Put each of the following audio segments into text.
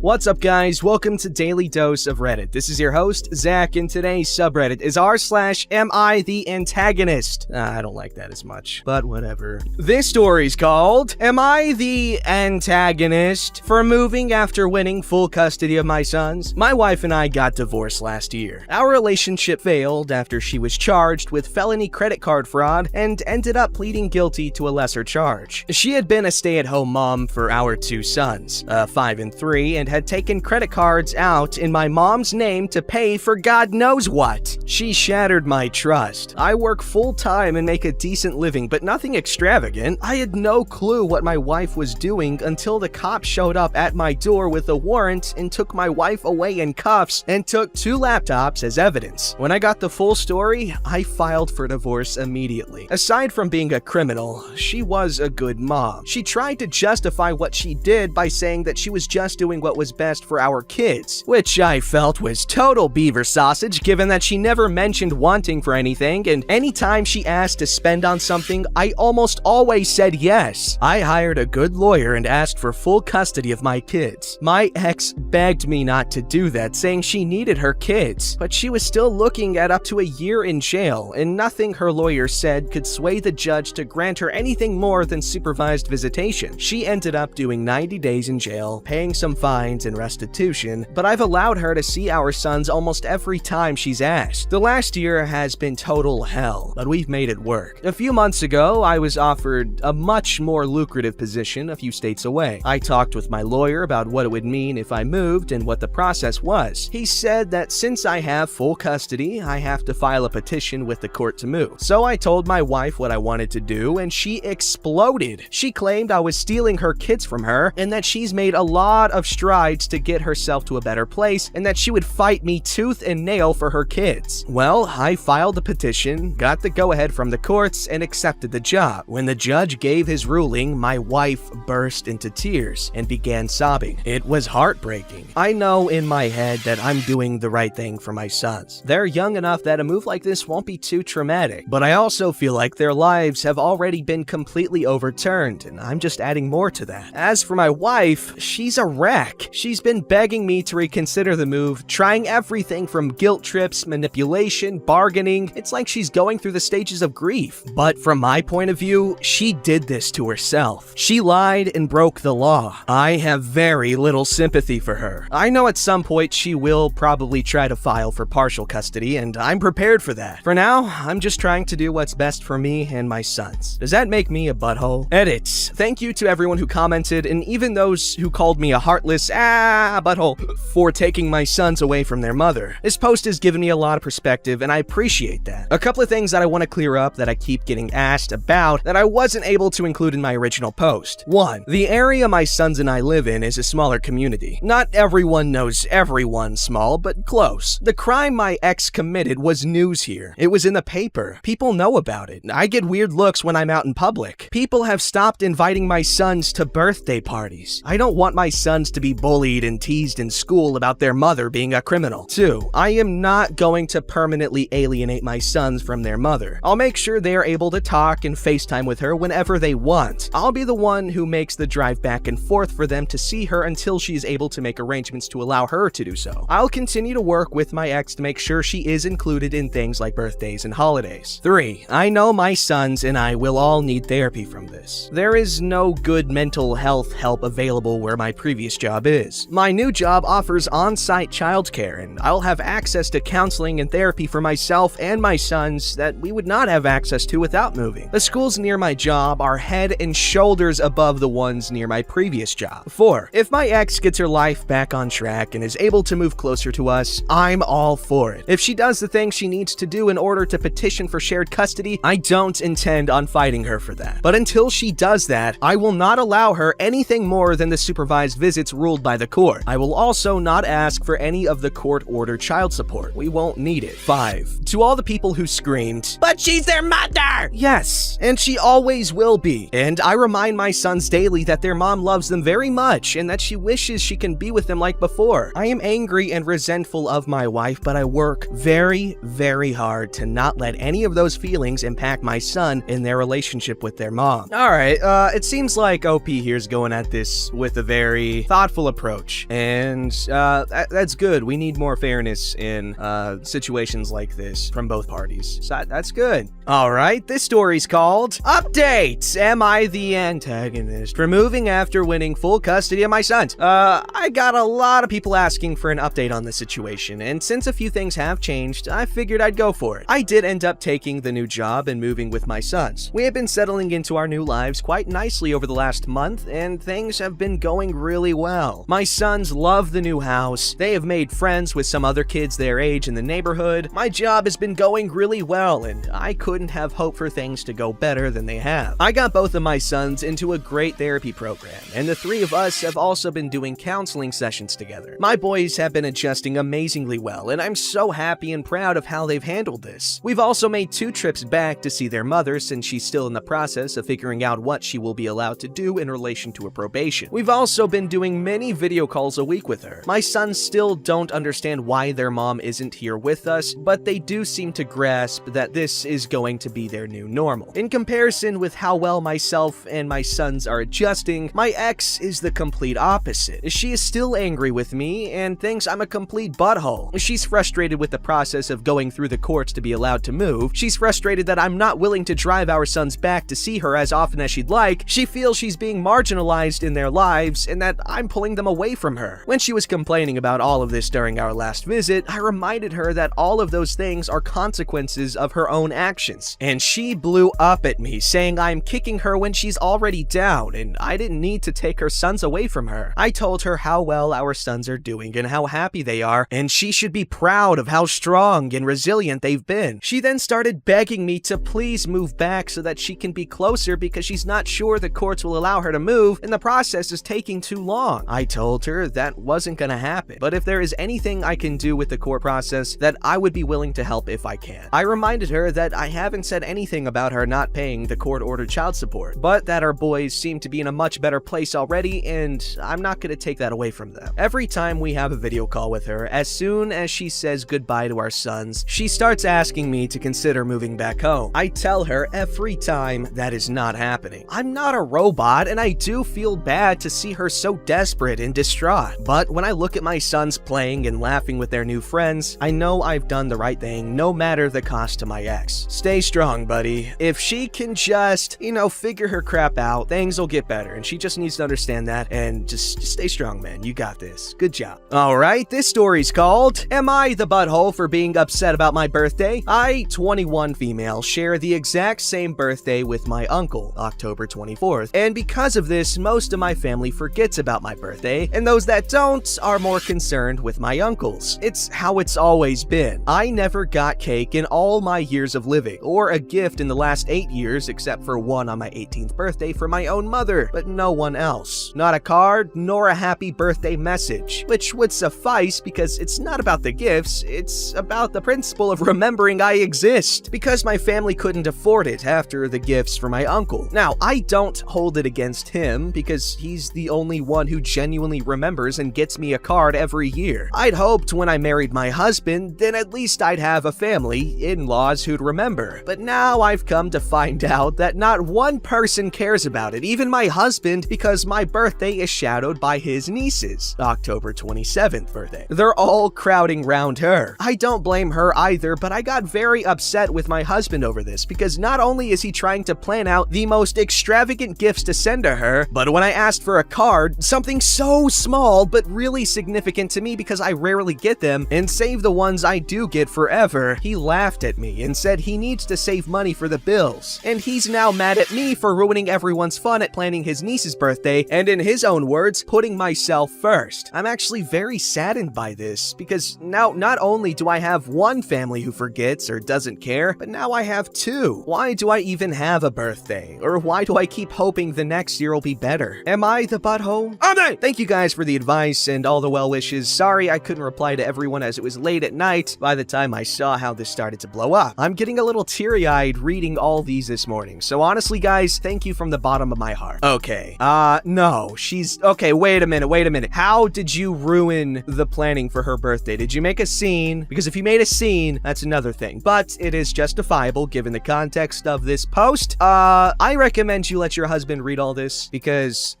What's up, guys? Welcome to Daily Dose of Reddit. This is your host, Zach, and today's subreddit is r/AmITheAntagonist. I don't like that as much, but whatever. This story's called, Am I the Antagonist for moving after winning full custody of my sons? My wife and I got divorced last year. Our relationship failed after she was charged with felony credit card fraud and ended up pleading guilty to a lesser charge. She had been a stay-at-home mom for our two sons, 5 and 3, and had taken credit cards out in my mom's name to pay for God knows what. She shattered my trust. I work full-time and make a decent living, but nothing extravagant. I had no clue what my wife was doing until the cops showed up at my door with a warrant and took my wife away in cuffs and took 2 laptops as evidence. When I got the full story, I filed for divorce immediately. Aside from being a criminal, she was a good mom. She tried to justify what she did by saying that she was just doing what was best for our kids, which I felt was total beaver sausage given that she never mentioned wanting for anything, and anytime she asked to spend on something, I almost always said yes. I hired a good lawyer and asked for full custody of my kids. My ex begged me not to do that, saying she needed her kids, but she was still looking at up to a year in jail, and nothing her lawyer said could sway the judge to grant her anything more than supervised visitation. She ended up doing 90 days in jail, paying some fines and restitution, but I've allowed her to see our sons almost every time she's asked. The last year has been total hell, but we've made it work. A few months ago, I was offered a much more lucrative position a few states away. I talked with my lawyer about what it would mean if I moved and what the process was. He said that since I have full custody, I have to file a petition with the court to move. So I told my wife what I wanted to do, and she exploded. She claimed I was stealing her kids from her, and that she's made a lot of strides to get herself to a better place, and that she would fight me tooth and nail for her kids. Well, I filed the petition, got the go-ahead from the courts, and accepted the job. When the judge gave his ruling, my wife burst into tears and began sobbing. It was heartbreaking. I know in my head that I'm doing the right thing for my sons. They're young enough that a move like this won't be too traumatic, but I also feel like their lives have already been completely overturned, and I'm just adding more to that. As for my wife, she's a wreck. She's been begging me to reconsider the move, trying everything from guilt trips, manipulation, bargaining. It's like she's going through the stages of grief. But from my point of view, she did this to herself. She lied and broke the law. I have very little sympathy for her. I know at some point she will probably try to file for partial custody, and I'm prepared for that. For now, I'm just trying to do what's best for me and my sons. Does that make me a butthole? Edits. Thank you to everyone who commented, and even those who called me a heartless butthole for taking my sons away from their mother. This post has given me a lot of perspective, and I appreciate that. A couple of things that I want to clear up that I keep getting asked about that I wasn't able to include in my original post. 1. The area my sons and I live in is a smaller community. Not everyone knows everyone small, but close. The crime my ex committed was news here. It was in the paper. People know about it. I get weird looks when I'm out in public. People have stopped inviting my sons to birthday parties. I don't want my sons to be bullied and teased in school about their mother being a criminal. 2. I am not going to permanently alienate my sons from their mother. I'll make sure they are able to talk and FaceTime with her whenever they want. I'll be the one who makes the drive back and forth for them to see her until she is able to make arrangements to allow her to do so. I'll continue to work with my ex to make sure she is included in things like birthdays and holidays. 3. I know my sons and I will all need therapy from this. There is no good mental health help available where my previous job is. My new job offers on-site childcare, and I'll have access to counseling and therapy for myself and my sons that we would not have access to without moving. The schools near my job are head and shoulders above the ones near my previous job. 4. If my ex gets her life back on track and is able to move closer to us, I'm all for it. If she does the things she needs to do in order to petition for shared custody, I don't intend on fighting her for that. But until she does that, I will not allow her anything more than the supervised visits ruled by the court. I will also not ask for any of the court-ordered child support. We won't need it. 5. To all the people who screamed, "But she's their mother!" Yes, and she always will be. And I remind my sons daily that their mom loves them very much and that she wishes she can be with them like before. I am angry and resentful of my wife, but I work very, very hard to not let any of those feelings impact my son in their relationship with their mom. Alright, it seems like OP here's going at this with a very thoughtful approach. And that's good. We need more fairness in situations like this from both parties. So that's good. All right, this story's called Update! Am I the antagonist for moving after winning full custody of my sons? I got a lot of people asking for an update on the situation, and since a few things have changed, I figured I'd go for it. I did end up taking the new job and moving with my sons. We have been settling into our new lives quite nicely over the last month, and things have been going really well. My sons love the new house. They have made friends with some other kids their age in the neighborhood. My job has been going really well, and I couldn't have hoped for things to go better than they have. I got both of my sons into a great therapy program, and the three of us have also been doing counseling sessions together. My boys have been adjusting amazingly well, and I'm so happy and proud of how they've handled this. We've also made 2 trips back to see their mother since she's still in the process of figuring out what she will be allowed to do in relation to her probation. We've also been doing many video calls a week with her. My sons still don't understand why their mom isn't here with us, but they do seem to grasp that this is going to be their new normal. In comparison with how well myself and my sons are adjusting, my ex is the complete opposite. She is still angry with me and thinks I'm a complete butthole. She's frustrated with the process of going through the courts to be allowed to move. She's frustrated that I'm not willing to drive our sons back to see her as often as she'd like. She feels she's being marginalized in their lives and that I'm pulling them away from her. When she was complaining about all of this during our last visit, I reminded her that all of those things are consequences of her own actions. And she blew up at me, saying I'm kicking her when she's already down and I didn't need to take her sons away from her. I told her how well our sons are doing and how happy they are, and she should be proud of how strong and resilient they've been. She then started begging me to please move back so that she can be closer because she's not sure the courts will allow her to move and the process is taking too long. I told her that wasn't gonna happen, but if there is anything I can do with the court process, that I would be willing to help if I can. I reminded her that I haven't said anything about her not paying the court-ordered child support, but that our boys seem to be in a much better place already and I'm not gonna take that away from them. Every time we have a video call with her, as soon as she says goodbye to our sons, she starts asking me to consider moving back home. I tell her every time that is not happening. I'm not a robot and I do feel bad to see her so desperate and distraught. But when I look at my sons playing and laughing with their new friends, I know I've done the right thing no matter the cost to my ex. Stay strong, buddy. If she can just, figure her crap out, things will get better and she just needs to understand that and just stay strong, man. You got this. Good job. Alright, this story's called Am I the Butthole for Being Upset About My Birthday? I, 21 female, share the exact same birthday with my uncle, October 24th, and because of this, most of my family forgets about my birthday, and those that don't are more concerned with my uncles. It's how it's always been. I never got cake in all my years of living, or a gift in the last 8 years except for one on my 18th birthday for my own mother, but no one else. Not a card, nor a happy birthday message, which would suffice because it's not about the gifts, it's about the principle of remembering I exist, because my family couldn't afford it after the gifts for my uncle. Now, I don't hold it against him because he's the only one who genuinely remembers and gets me a card every year. I'd hoped when I married my husband, then at least I'd have a family, in-laws who'd remember. But now I've come to find out that not one person cares about it, even my husband, because my birthday is shadowed by his niece's October 27th birthday. They're all crowding round her. I don't blame her either, but I got very upset with my husband over this because not only is he trying to plan out the most extravagant gifts to send to her, but when I asked for a card, something so small but really significant to me because I rarely get them, and save the ones I do get forever, he laughed at me and said he needs to save money for the bills. And he's now mad at me for ruining everyone's fun at planning his niece's birthday, and in his own words, putting myself first. I'm actually very saddened by this because now not only do I have one family who forgets or doesn't care, but now I have 2. Why do I even have a birthday? Or why do I keep hoping the next year will be better? Am I the butthole? Thank you guys for the advice and all the well wishes. Sorry I couldn't reply to everyone as it was late at night by the time I saw how this started to blow up. I'm getting a little teary-eyed reading all these this morning, so honestly guys, thank you from the bottom of my heart. Okay, no, okay, wait a minute. How did you ruin the planning for her birthday? Did you make a scene? Because if you made a scene, that's another thing, but it is justifiable given the context of this post. I recommend you let your husband read all this because,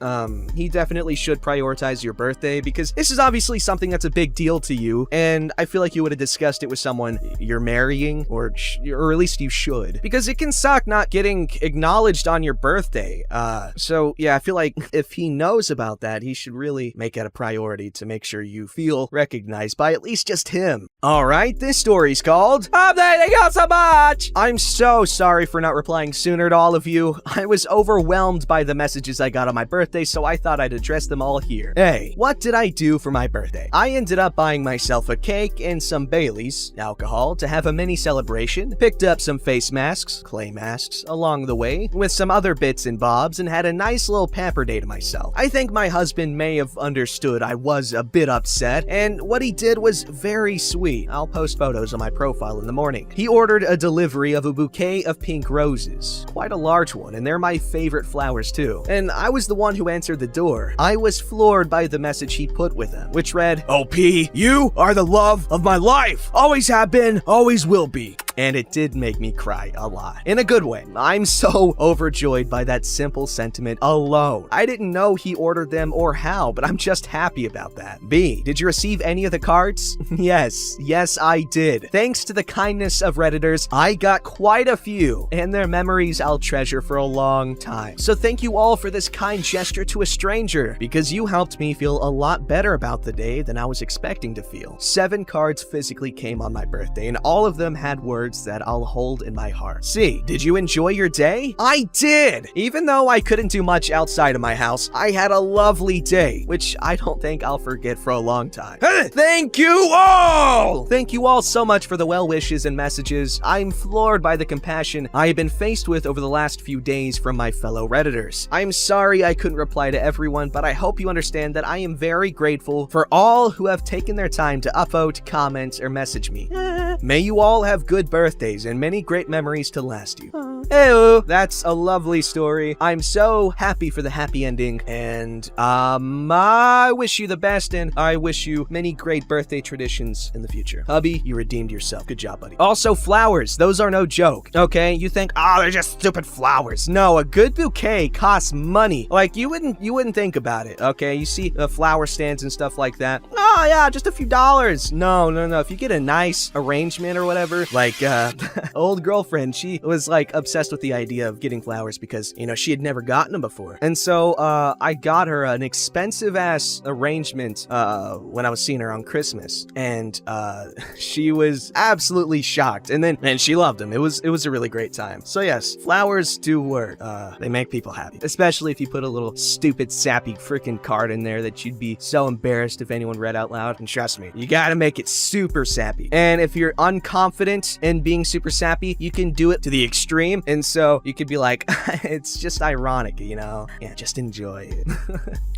he definitely should prioritize your birthday, because this is obviously something that's a big deal to you, and I feel like you would have discussed it with someone you're marrying, or at least you should, because it can suck not getting acknowledged on your birthday. So yeah, I feel like if he knows about that, he should really make it a priority to make sure you feel recognized by at least just him. Alright, this story's called Updating You So Much! I'm so sorry for not replying sooner to all of you. I was overwhelmed by the messages I got on my birthday, so I thought I'd address them all here. Hey, what did I do for my birthday? I ended up buying myself a cake and some Baileys, alcohol, to have a mini celebration, picked up some face masks, clay masks, along the way, with some other bits and bobs, and had a nice little pamper day to myself. I think my husband may have understood I was a bit upset, and what he did was very sweet. I'll post photos on my profile in the morning. He ordered a delivery of a bouquet of pink roses, quite a large one, and they're my favorite flowers too. And I was the one who answered the door. I was floored by the message he put with them, which read, "OP, you are the love of my life. Always have been, always will be." And it did make me cry a lot. In a good way. I'm so overjoyed by that simple sentiment alone. I didn't know he ordered them or how, but I'm just happy about that. B, did you receive any of the cards? Yes, I did. Thanks to the kindness of Redditors, I got quite a few, and their memories I'll treasure for a long time. So thank you all for this kind gesture to a stranger, because you helped me feel a lot better about the day than I was expecting to feel. 7 cards physically came on my birthday, and all of them had words that I'll hold in my heart. C, did you enjoy your day? I did! Even though I couldn't do much outside of my house, I had a lovely day, which I don't think I'll forget for a long time. Thank you all! Thank you all so much for the well wishes and messages. I'm floored by the compassion I have been faced with over the last few days from my fellow Redditors. I'm sorry I couldn't reply to everyone, but I hope you understand that I am very grateful for all who have taken their time to upvote, comment, or message me. May you all have good birthdays and many great memories to last you. Heyo, that's a lovely story. I'm so happy for the happy ending, and I wish you the best, and I wish you many great birthday traditions in the future. Hubby, you redeemed yourself. Good job, buddy. Also, flowers. Those are no joke, okay? You think, oh, they're just stupid flowers. No, a good bouquet costs money. Like, you wouldn't think about it, okay? You see flower stands and stuff like that. Oh, yeah, just a few dollars. No. If you get a nice arrangement or whatever, like, old girlfriend, she was, like, obsessed with the idea of getting flowers because, you know, she had never gotten them before. And so, I got her an expensive-ass arrangement, when I was seeing her on Christmas. And, she was absolutely shocked. And she loved them. It was a really great time. So yes, flowers do work. They make people happy. Especially if you put a little stupid, sappy freaking card in there that you'd be so embarrassed if anyone read out loud. And trust me, you gotta make it super sappy. And if you're unconfident in being super sappy, you can do it to the extreme. And so you could be like, it's just ironic, you know? Yeah, just enjoy it.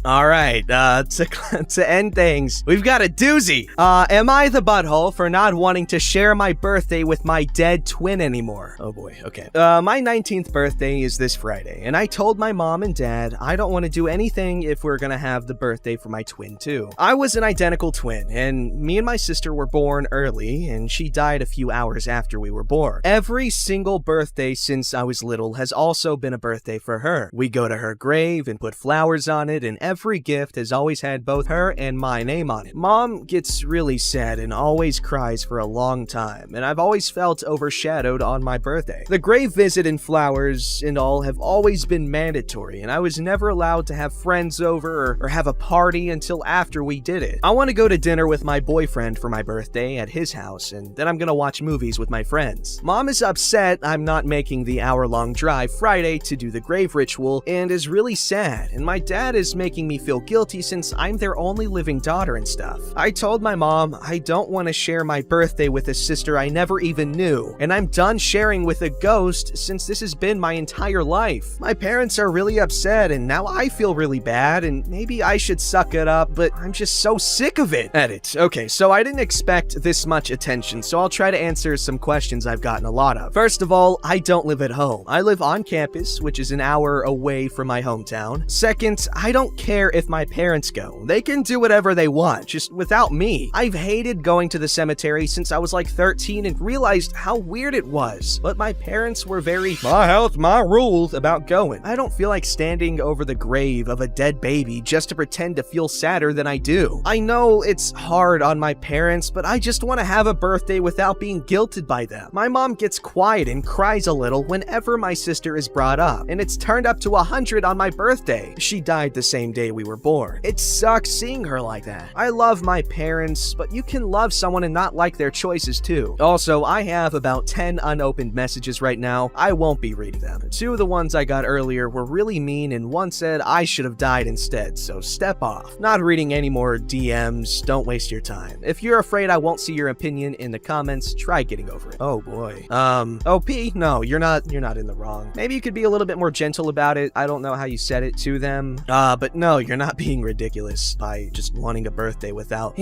All right, to end things, we've got a doozy. Am I the butthole for not wanting to share my birthday with my dead twin anymore? Oh boy, okay. My 19th birthday is this Friday, and I told my mom and dad I don't want to do anything if we're gonna have the birthday for my twin too. I was an identical twin, and me and my sister were born early, and she died a few hours after we were born. Every single birthday since I was little has also been a birthday for her. We go to her grave and put flowers on it, and every gift has always had both her and my name on it. Mom gets really sad and always cries for a long time, and I've always felt overshadowed on my birthday. The grave visit and flowers and all have always been mandatory, and I was never allowed to have friends over or have a party until after we did it. I want to go to dinner with my boyfriend for my birthday at his house, and then I'm gonna watch movies with my friends. Mom is upset I'm not making the hour-long drive Friday to do the grave ritual and is really sad, and my dad is making me feel guilty since I'm their only living daughter and stuff. I told my mom I don't want to share my birthday with a sister I never even knew, and I'm done sharing with a ghost since this has been my entire life. My parents are really upset, and now I feel really bad, and maybe I should suck it up, but I'm just so sick heck of it. Edit. Okay, so I didn't expect this much attention, so I'll try to answer some questions I've gotten a lot of. First of all, I don't live at home. I live on campus, which is an hour away from my hometown. Second, I don't care if my parents go. They can do whatever they want, just without me. I've hated going to the cemetery since I was like 13 and realized how weird it was. But my parents were very, my health, my rules about going. I don't feel like standing over the grave of a dead baby just to pretend to feel sadder than I do. I know it's hard on my parents, but I just want to have a birthday without being guilted by them. My mom gets quiet and cries a little whenever my sister is brought up, and it's turned up to 100 on my birthday. She died the same day we were born. It sucks seeing her like that. I love my parents, but you can love someone and not like their choices too. Also, I have about 10 unopened messages right now. I won't be reading them. 2 of the ones I got earlier were really mean, and one said I should have died instead, so step off. Not reading any more DMs, don't waste your time. If you're afraid I won't see your opinion in the comments, try getting over it. Oh boy. OP, no, you're not in the wrong. Maybe you could be a little bit more gentle about it. I don't know how you said it to them. But no, you're not being ridiculous by just wanting a birthday without,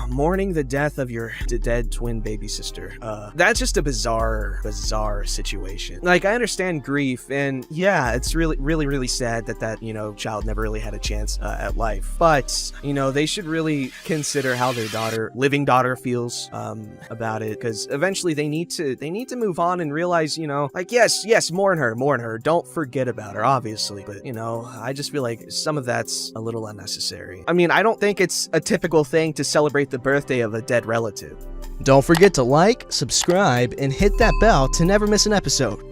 mourning the death of your dead twin baby sister. That's just a bizarre situation. Like, I understand grief, and yeah, it's really sad that child never really had a chance at life. But, they should really consider how their living daughter feels about it, because eventually they need to move on and realize, yes, mourn her. Don't forget about her, obviously. But, I just feel like some of that's a little unnecessary. I mean, I don't think it's a typical thing to celebrate the birthday of a dead relative. Don't forget to like, subscribe, and hit that bell to never miss an episode.